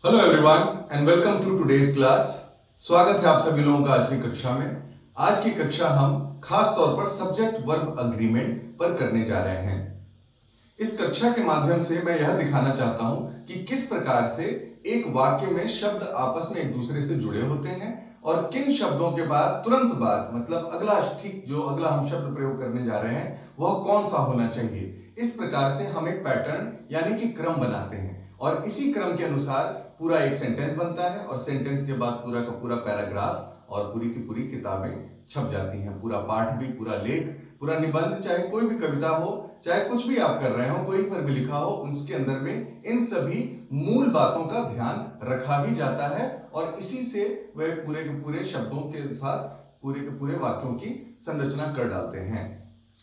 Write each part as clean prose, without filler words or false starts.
Hello everyone and welcome to today's class. स्वागत है आप सभी लोगों का आज की कक्षा में। आज की कक्षा हम खास तौर पर सब्जेक्ट वर्ब अग्रीमेंट पर करने जा रहे हैं। इस कक्षा के माध्यम से मैं यह दिखाना चाहता हूं कि किस प्रकार से एक वाक्य में शब्द आपस में एक दूसरे से जुड़े होते हैं और किन शब्दों के बाद तुरंत बाद मतलब अगला ठीक जो अगला हम शब्द प्रयोग करने जा रहे हैं वह कौन सा होना चाहिए। इस प्रकार से हम एक पैटर्न यानी कि क्रम बनाते हैं और इसी क्रम के अनुसार पूरा एक सेंटेंस बनता है और सेंटेंस के बाद पूरा का पूरा पैराग्राफ और पूरी की पूरी किताबें छप जाती हैं। पूरा पाठ भी, पूरा लेख, पूरा निबंध, चाहे कोई भी कविता हो, चाहे कुछ भी आप कर रहे हो, कोई पर भी लिखा हो, उसके अंदर में इन सभी मूल बातों का ध्यान रखा ही जाता है और इसी से वह पूरे के पूरे शब्दों के साथ पूरे के पूरे वाक्यों की संरचना कर डालते हैं।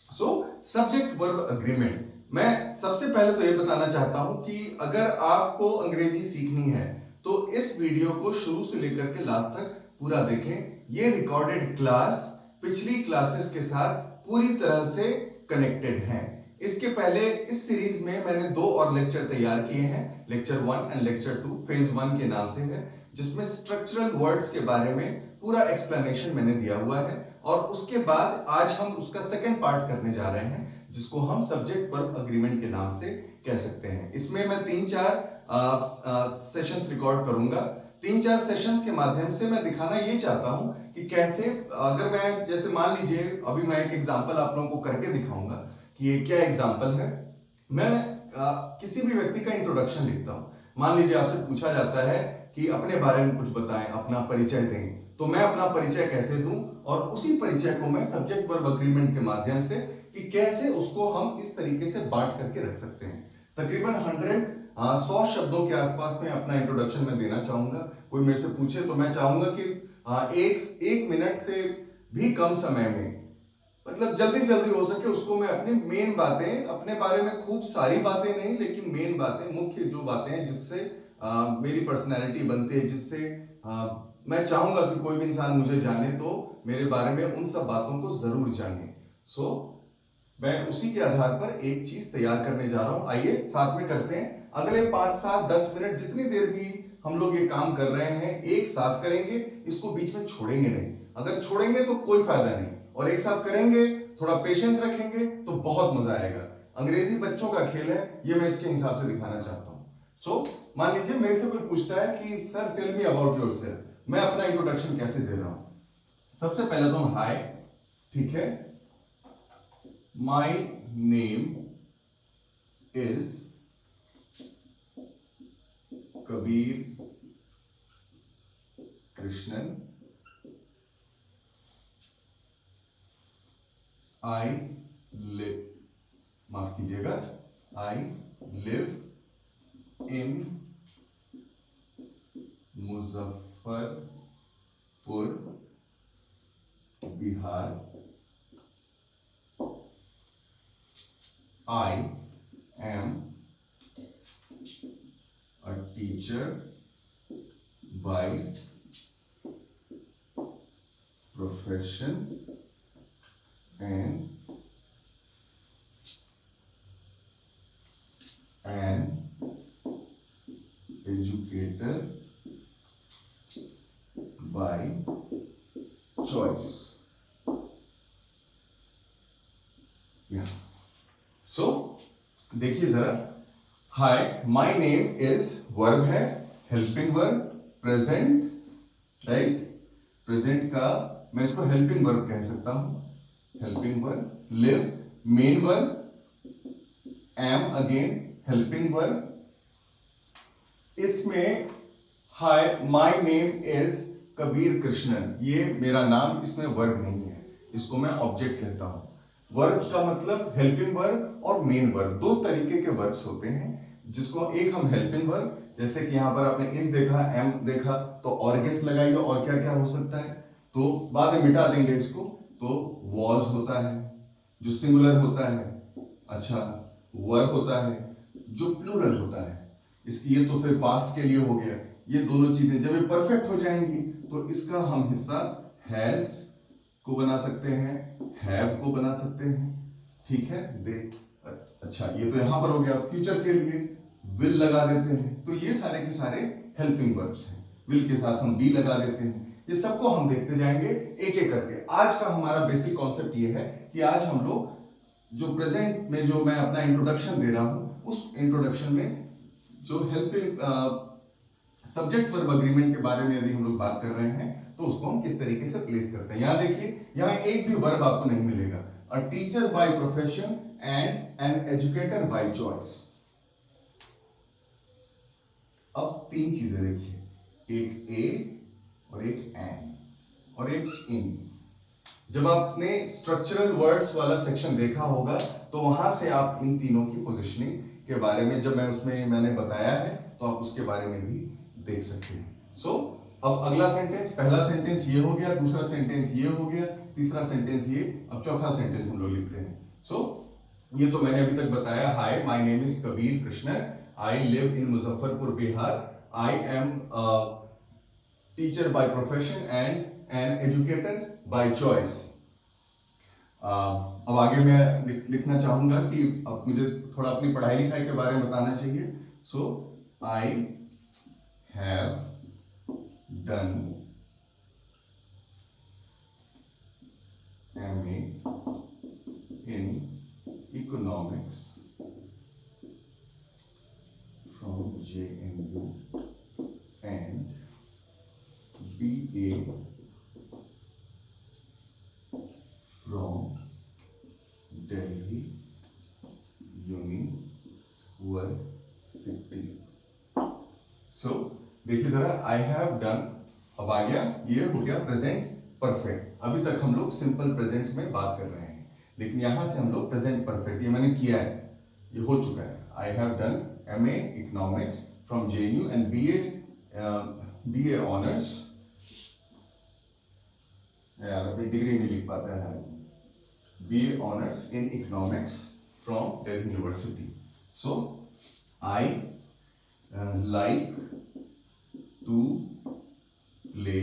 So subject verb agreement. मैं सबसे पहले तो ये बताना चाहता हूं कि अगर आपको अंग्रेजी सीखनी है तो इस वीडियो को शुरू से लेकर के लास्ट तक पूरा देखें। ये रिकॉर्डेड क्लास पिछली क्लासेस के साथ पूरी तरह से कनेक्टेड हैं। इसके पहले इस सीरीज में मैंने 2 और लेक्चर तैयार किए हैं, लेक्चर 1 एंड लेक्चर 2 फेज 1 के नाम से है, जिसमें स्ट्रक्चरल वर्ड्स के बारे में पूरा एक्सप्लेनेशन मैंने दिया हुआ है और उसके बाद आज हम उसका सेकंड पार्ट करने जा रहे हैं जिसको हम सब्जेक्ट वर्ब अग्रीमेंट के नाम से कह सकते हैं। इसमें मैं 3-4 सेशंस रिकॉर्ड करूंगा। 3-4 सेशंस के माध्यम से मैं दिखाना ये चाहता हूं कि कैसे, अगर मैं जैसे मान लीजिए अभी मैं एक एग्जांपल आप लोगों को करके दिखाऊंगा कि ये क्या एग्जांपल है। मैं किसी भी व्यक्ति का इंट्रोडक्शन लिखता हूं। मान लीजिए आपसे पूछा जाता है कि अपने बारे में कुछ बताएं, अपना परिचय दें, तो मैं अपना परिचय कैसे दूं और उसी परिचय को मैं सब्जेक्ट वर्ब अग्रीमेंट के माध्यम से कि कैसे उसको हम इस तरीके से बांट करके रख सकते हैं। तकरीबन 100 शब्दों के आसपास में अपना इंट्रोडक्शन में देना चाहूंगा। कोई मेरे से पूछे तो मैं चाहूंगा कि एक मिनट से भी कम समय में, मतलब जल्दी से जल्दी हो सके, उसको मैं अपनी मेन बातें, अपने बारे में खूब सारी बातें नहीं लेकिन मेन बातें, मुख्य जो बातें हैं जिससे मेरी पर्सनैलिटी बनती है, जिससे मैं चाहूंगा कि कोई भी इंसान मुझे जाने तो मेरे बारे में उन सब बातों को जरूर जाने। सो मैं उसी के आधार पर एक चीज तैयार करने जा रहा हूं। आइए साथ में करते हैं। अगले 5-7-10 मिनट जितनी देर भी हम लोग ये काम कर रहे हैं एक साथ करेंगे, इसको बीच में छोड़ेंगे नहीं। अगर छोड़ेंगे तो कोई फायदा नहीं, और एक साथ करेंगे, थोड़ा पेशेंस रखेंगे तो बहुत मजा आएगा। अंग्रेजी बच्चों का खेल है, ये मैं इसके हिसाब से दिखाना चाहता हूं। सो मान लीजिए मेरे से कोई पूछता है कि sir tell me about yourself, मैं अपना इंट्रोडक्शन कैसे दे रहा हूं। सबसे पहले तो हाय, ठीक है, my name is Kabir Krishnan, I live, माफ कीजिएगा, आई live in Muzaffarpur, Bihar. I am a teacher by profession and an educator by choice. Yeah. So देखिए जरा, hi, my name is verb है, helping verb, present, right. Present का मैं इसको हेल्पिंग वर्ब कह सकता हूं, helping verb. Live main verb, am again helping verb. इसमें hi my name is Kabir Krishnan, ये मेरा नाम, इसमें वर्ब नहीं है, इसको मैं ऑब्जेक्ट कहता हूं। वर्ब का मतलब हेल्पिंग वर्ब और मेन वर्ब, 2 तरीके के वर्ब्स होते हैं, जिसको एक हम हेल्पिंग वर्ब, जैसे कि यहां पर आपने इस देखा, एम देखा, तो और गेस लगाइए और क्या क्या हो सकता है, तो बाद में मिटा देंगे इसको। तो वॉज होता है जो सिंगुलर होता है, अच्छा, वर्ब होता है जो प्लूरल होता है, इसकी ये तो फिर पास्ट के लिए हो गया। ये दोनों चीजें जब ये परफेक्ट हो जाएंगी तो इसका हम हिस्सा हैज को बना सकते हैं, हैव को बना सकते हैं, ठीक है। दे, अच्छा, ये तो यहां पर हो गया फ्यूचर के लिए। विल लगा देते हैं। तो ये सारे के सारे हेल्पिंग वर्ब्स हैं। विल के साथ हम बी लगा देते हैं। ये सबको हम देखते जाएंगे एक एक करके। आज का हमारा बेसिक कॉन्सेप्ट ये है कि आज हम लोग जो प्रेजेंट में जो मैं अपना इंट्रोडक्शन दे रहा हूं, उस इंट्रोडक्शन में जो हेल्पिंग सब्जेक्ट वर्ब अग्रीमेंट के बारे में यदि हम लोग बात कर रहे हैं तो उसको हम किस तरीके से प्लेस करते हैं। यहां देखिए, यहां एक भी वर्ब आपको नहीं मिलेगा। A teacher by profession and an educator by choice. अब तीन चीजें देखिए, एक ए और एक एन और एक इन। जब आपने स्ट्रक्चरल वर्ड्स वाला सेक्शन देखा होगा तो वहां से आप इन तीनों की पोजीशनिंग के बारे में, जब मैं उसमें मैंने बताया है, तो आप उसके बारे में भी देख सकते हैं। सो अब अगला सेंटेंस, पहला सेंटेंस ये हो गया, दूसरा सेंटेंस ये हो गया, तीसरा सेंटेंस ये, अब चौथा सेंटेंस हम लोग लिखते हैं। सो ये तो मैंने अभी तक बताया। Hi, my name is Kabir Krishnan, I live in Muzaffarpur Bihar, I am teacher by profession and an educator by choice. अब आगे मैं लिखना चाहूंगा कि अब मुझे थोड़ा अपनी पढ़ाई लिखाई के बारे में बताना चाहिए। So I have done MA in economics from JNU and BA from Delhi University. So देखिए जरा, आई हैव डन, अब आ गया, ये हो गया प्रेजेंट परफेक्ट। अभी तक हम लोग सिंपल प्रेजेंट में बात कर रहे हैं, लेकिन यहां से हम लोग प्रेजेंट परफेक्ट, ये मैंने किया है, ये हो चुका है। I have done MA economics from JNU and BA honours, यार अभी डिग्री नहीं लिख पाता है, BA honours in economics from Delhi university. So I like to play,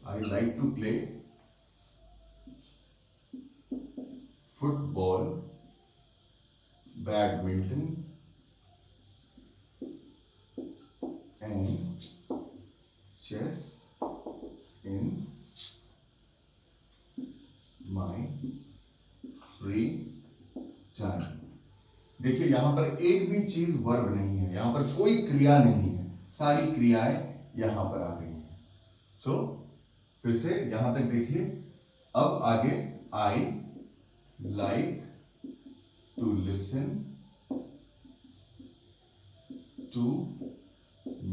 I like to play football, badminton and chess in my free time। देखिए यहां पर एक भी चीज वर्ब नहीं है, यहां पर कोई क्रिया नहीं है, सारी क्रियाएं यहां पर आ गई हैं। सो फिर से यहां तक देखिए। अब आगे, I like to listen to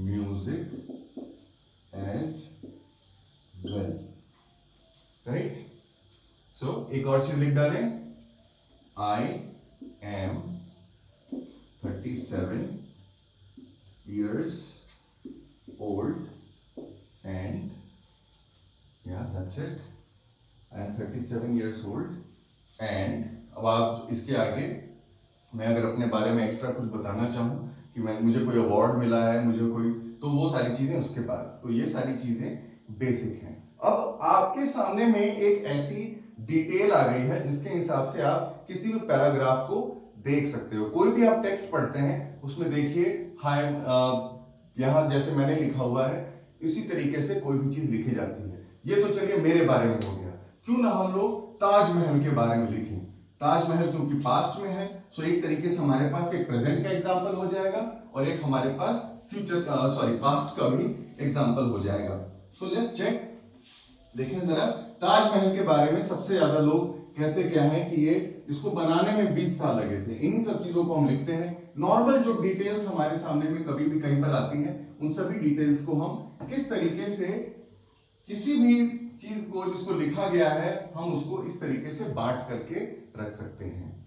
music as well, right. So एक और चीज लिख डालें, I am 37 years old and yeah, that's it. I am 37 years old and अब आप इसके आगे, मैं अगर अपने बारे में एक्स्ट्रा कुछ बताना चाहूँ कि मुझे कोई अवार्ड मिला है, मुझे कोई, तो वो सारी चीजें उसके बाद। तो ये सारी चीजें बेसिक हैं। अब आपके सामने में एक ऐसी डिटेल आ गई है जिसके हिसाब से आप किसी भी पैराग्राफ को देख सकते हो। कोई भी आप टेक्स्ट पढ़ते हैं उसमें देखिए, हाय, यहां जैसे मैंने लिखा हुआ है इसी तरीके से कोई भी चीज लिखी जाती है। ये तो चलिए मेरे बारे में हो गया, क्यों ना हम लोग ताजमहल के बारे में लिखें। ताजमहल क्योंकि पास्ट में है, सो एक तरीके से हमारे पास एक प्रेजेंट का एग्जांपल हो जाएगा और एक हमारे पास फ्यूचर पास्ट का भी एग्जांपल हो जाएगा। So let's check. देखें जरा, ताजमहल के बारे में सबसे ज्यादा लोग कहते क्या है कि ये इसको बनाने में 20 साल लगे थे। इन्हीं सब चीजों को हम लिखते हैं। नॉर्मल जो डिटेल्स हमारे सामने में कभी भी कहीं पर आती हैं, उन सभी डिटेल्स को हम किस तरीके से, किसी भी चीज को जिसको लिखा गया है, हम उसको इस तरीके से बांट करके रख सकते हैं।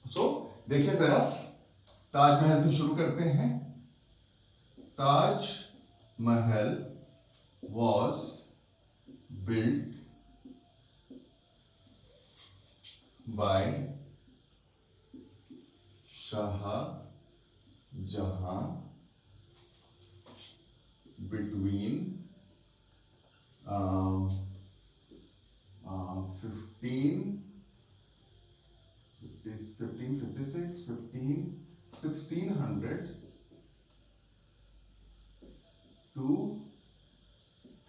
सो देखिए जरा, ताजमहल से शुरू करते हैं। Taj Mahal was built by Shahjahan between 1556 1556, 1600 to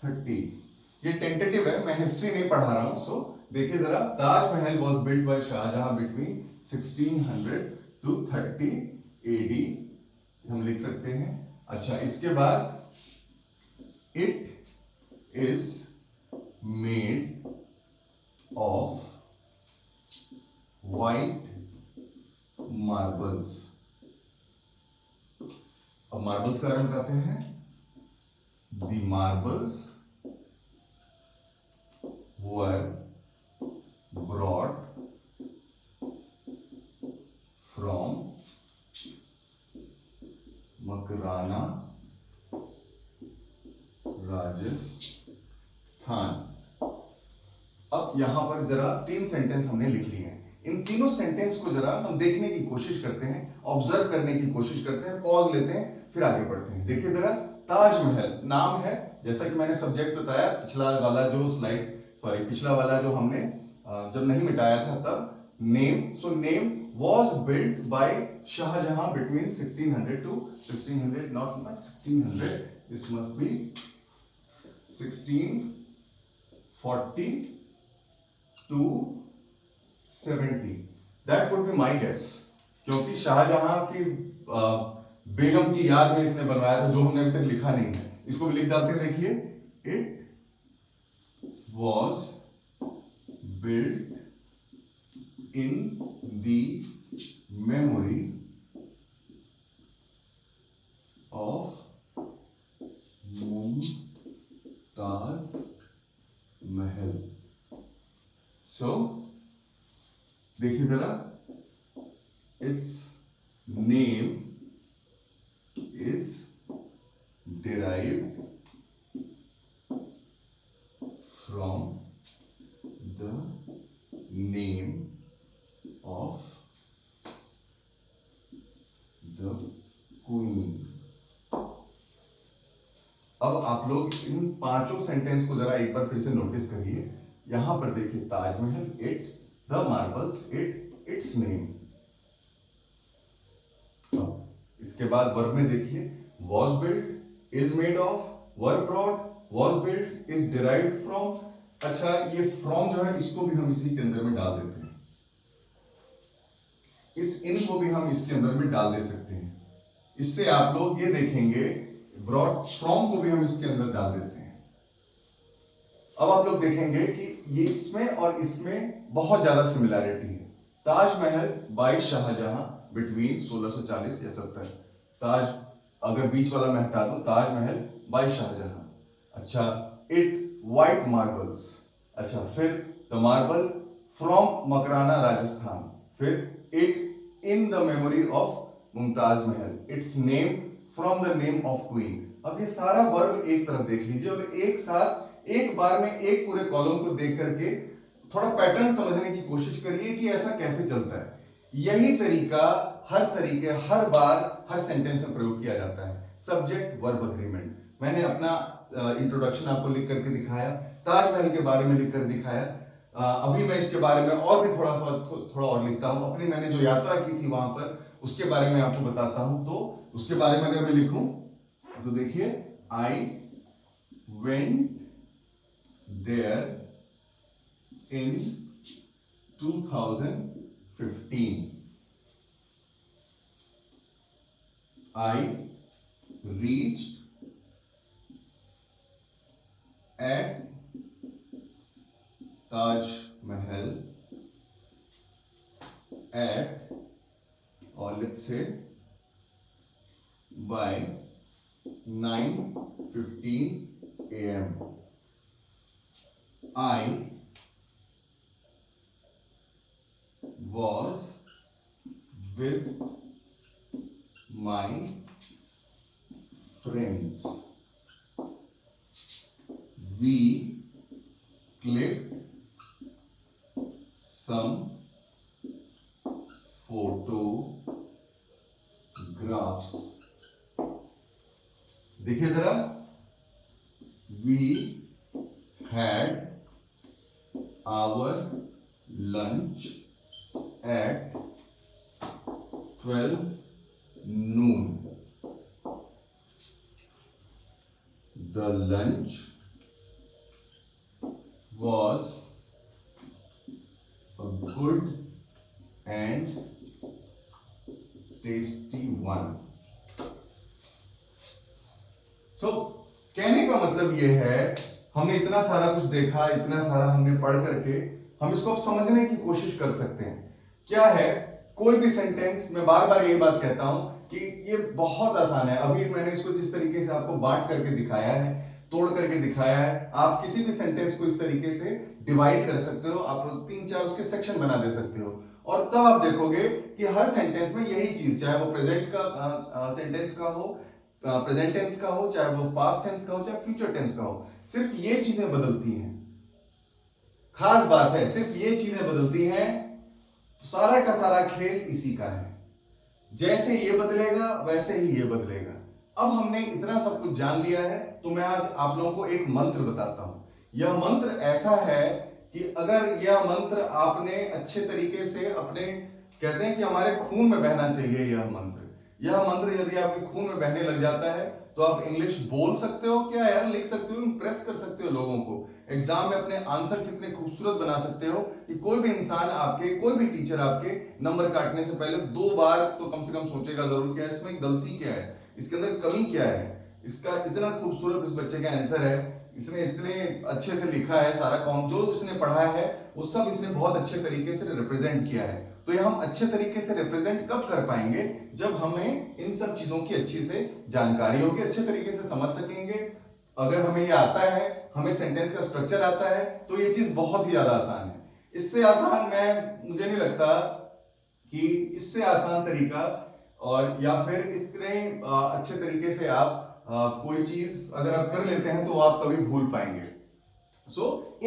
30। ये टेंटेटिव है, मैं हिस्ट्री नहीं पढ़ा रहा हूं। सो देखिए जरा, Taj Mahal was built by Shah Jahan between 1600 to 30 AD, हम लिख सकते हैं। अच्छा, इसके बाद it is made of white marbles. अब मार्बल्स का रंग कहते हैं, the marbles were brought from Makrana, Rajasthan. अब यहां पर जरा 3 सेंटेंस हमने लिख लिए हैं। इन तीनों सेंटेंस को जरा हम देखने की कोशिश करते हैं, ऑब्जर्व करने की कोशिश करते हैं, पॉज लेते हैं, फिर आगे बढ़ते हैं। देखिए जरा, ताजमहल नाम है, जैसा कि मैंने सब्जेक्ट बताया, पिछला वाला जो हमने जब नहीं मिटाया था तब, name. So name was built by Shahjahan between 1600 to 1600, not 1600, this must be 1640 to 70, that would be my guess, क्योंकि शाहजहां की बेगम की याद में इसने बनवाया था, जो हमने अभी तक लिखा नहीं है। इसको भी लिख डालते हैं, देखिए, it was built in the memory of Mumtaz Mahal। So देखिए जरा, its name is derived from the name of the queen। अब आप लोग इन पांचों सेंटेंस को जरा एक बार फिर से नोटिस करिए। यहां पर देखिए, Taj Mahal, it, the marbles, it, it's name. इसके बाद वर्ब में देखिए, was built, is made of, were brought, was built, is derived from। अच्छा, ये from जो है, इसको भी हम इसी के अंदर में डाल देते हैं, इस इन को भी हम इसके अंदर में डाल दे सकते हैं। इससे आप लोग ये देखेंगे, brought, from को भी हम इसके अंदर डाल देते हैं। अब आप लोग देखेंगे कि ये इसमें और इसमें बहुत ज्यादा सिमिलैरिटी है। ताजमहल बाय शाहजहां बिटवीन 1640 या 70। ताज, अगर बीच वाला मैं हटा दूं, ताजमहल बाय शाहजहां। अच्छा, इट, व्हाइट मार्बल्स। अच्छा, फिर the marble from Makrana, Rajasthan. फिर it, in the memory of Mumtaz Mahal. Its name from the name of queen. अब ये सारा वर्ब एक तरफ देख लीजिए और एक साथ एक बार में एक पूरे कॉलम को देख करके थोड़ा पैटर्न समझने की कोशिश करिए कि ऐसा कैसे चलता है। यही तरीका हर बार हर सेंटेंस में प्रयोग किया जाता है। सब्जेक्ट वर्ब अग्रीमेंट, मैंने अपना इंट्रोडक्शन आपको लिख करके दिखाया, ताजमहल के बारे में लिख कर दिखाया। अभी मैं इसके बारे में और भी थोड़ा और लिखता हूं। अपनी मैंने जो यात्रा की थी वहां पर, उसके बारे में आपको बताता हूं। तो उसके बारे में अगर मैं लिखूं तो देखिए, I went there in 2015, I reached at Taj Mahal at, or let's say by 9:15 AM. I was with my friends. We clicked some photographs. देखिए जरा, we had our lunch at 12 noon. The lunch was a good and tasty one. So कहने का मतलब ये है, हमने इतना सारा कुछ देखा, इतना सारा हमने पढ़ करके हम इसको अब समझने की कोशिश कर सकते हैं। क्या है, कोई भी सेंटेंस, मैं बार बार यही बात कहता हूं कि ये बहुत आसान है। अभी मैंने इसको जिस तरीके से आपको बांट करके दिखाया है, तोड़ करके दिखाया है, आप किसी भी सेंटेंस को इस तरीके से डिवाइड कर सकते हो, आप 3-4 उसके सेक्शन बना दे सकते हो, और तब आप देखोगे कि हर सेंटेंस में यही चीज, चाहे वो प्रेजेंट का सेंटेंस का हो, प्रेजेंट टेंस का हो, चाहे वो पास्ट टेंस का हो, चाहे फ्यूचर टेंस का हो, सिर्फ ये चीजें बदलती हैं। खास बात है, सिर्फ ये चीजें बदलती हैं, सारा का सारा खेल इसी का है। जैसे ये बदलेगा वैसे ही ये बदलेगा। अब हमने इतना सब कुछ जान लिया है, तो मैं आज आप लोगों को एक मंत्र बताता हूं। यह मंत्र ऐसा है कि अगर यह मंत्र आपने अच्छे तरीके से अपने, कहते हैं कि हमारे खून में बहना चाहिए यह मंत्र यदि आपके खून में बहने लग जाता है तो आप इंग्लिश बोल सकते हो, क्या यार, लिख सकते हो, इंप्रेस कर सकते हो लोगों को, एग्जाम में अपने आंसर इतने खूबसूरत बना सकते हो कि कोई भी इंसान आपके, कोई भी टीचर आपके नंबर काटने से पहले 2 बार तो कम से कम सोचेगा जरूर, क्या इसमें गलती क्या है, इसके अंदर कमी क्या है। इसका इतना खूबसूरत इस बच्चे का आंसर है, इसने इतने अच्छे से लिखा है, सारा कॉम जो इसने पढ़ा है वो सब इसने बहुत अच्छे तरीके से रिप्रेजेंट किया है। तो ये हम अच्छे तरीके से रिप्रेजेंट कब कर पाएंगे, जब हमें इन सब चीजों की अच्छी से जानकारी होगी, अच्छे तरीके से समझ सकेंगे। अगर हमें ये आता है, हमें सेंटेंस का स्ट्रक्चर आता है, तो ये चीज बहुत ही ज्यादा आसान है। इससे आसान मुझे नहीं लगता कि इससे आसान तरीका, और या फिर इतने अच्छे तरीके से आप कोई चीज अगर आप कर लेते हैं तो आप कभी भूल पाएंगे।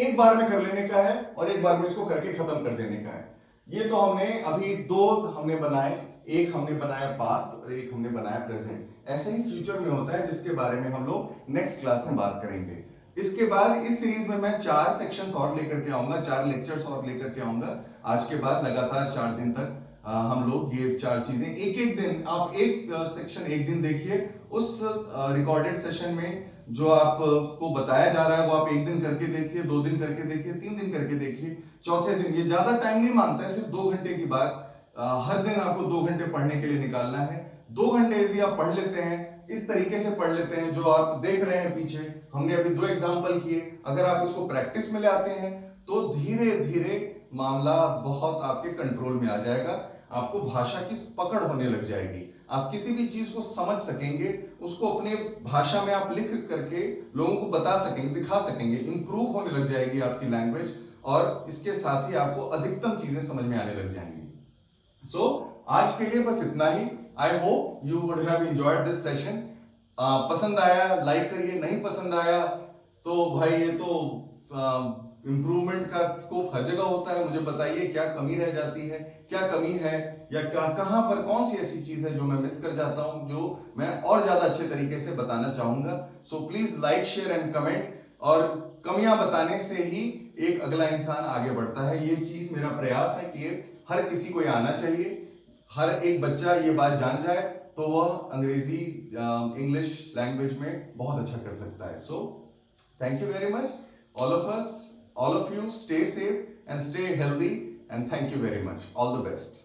एक बार में कर लेने का है और एक बार में इसको करके खत्म कर देने का है। ये तो हमने अभी 2 हमने बनाए, एक हमने बनाया पास्ट और एक हमने बनाया प्रेजेंट। ऐसे ही फ्यूचर में होता है, जिसके बारे में हम लोग नेक्स्ट क्लास में बात करेंगे। इसके बाद इस सीरीज में मैं 4 सेक्शंस और लेकर के आऊंगा, 4 लेक्चर्स और लेकर के आऊंगा। आज के बाद लगातार 4 दिन तक हम लोग ये 4 चीजें एक दिन, आप एक सेक्शन एक दिन देखिए, उस रिकॉर्डेड सेशन में जो आपको बताया जा रहा है वो आप 1 दिन करके देखिए, 2 दिन करके देखिए, 3 दिन करके देखिए, चौथे दिन, ये ज्यादा टाइम नहीं मांगता है, सिर्फ 2 घंटे की बात। हर दिन आपको 2 घंटे पढ़ने के लिए निकालना है। 2 घंटे यदि आप पढ़ लेते हैं, इस तरीके से पढ़ लेते हैं जो आप देख रहे हैं पीछे, हमने अभी 2 एग्जाम्पल किए, अगर आप इसको प्रैक्टिस में ले आते हैं तो धीरे धीरे मामला बहुत आपके कंट्रोल में आ जाएगा। आपको भाषा की पकड़ होने लग जाएगी, आप किसी भी चीज को समझ सकेंगे, उसको अपने भाषा में आप लिख करके लोगों को बता सकेंगे, दिखा सकेंगे, इंप्रूव होने लग जाएगी आपकी लैंग्वेज, और इसके साथ ही आपको अधिकतम चीजें समझ में आने लग जाएंगी। आज के लिए बस इतना ही। I hope you would have enjoyed this session. पसंद आया लाइक करिए, नहीं पसंद आया तो भाई ये तो इंप्रूवमेंट का स्कोप हर जगह होता है। मुझे बताइए क्या कमी रह जाती है, क्या कमी है, या कहां पर कौन सी ऐसी चीज है जो मैं मिस कर जाता हूं, जो मैं और ज्यादा अच्छे तरीके से बताना चाहूंगा। So please like, share and comment. और कमियां बताने से ही एक अगला इंसान आगे बढ़ता है। ये चीज मेरा प्रयास है कि हर किसी को ये आना चाहिए, हर एक बच्चा ये बात जान जाए तो वह अंग्रेजी, इंग्लिश लैंग्वेज में बहुत अच्छा कर सकता है। So thank you very much, all of us, all of you, stay safe and stay healthy, and thank you very much. All the best.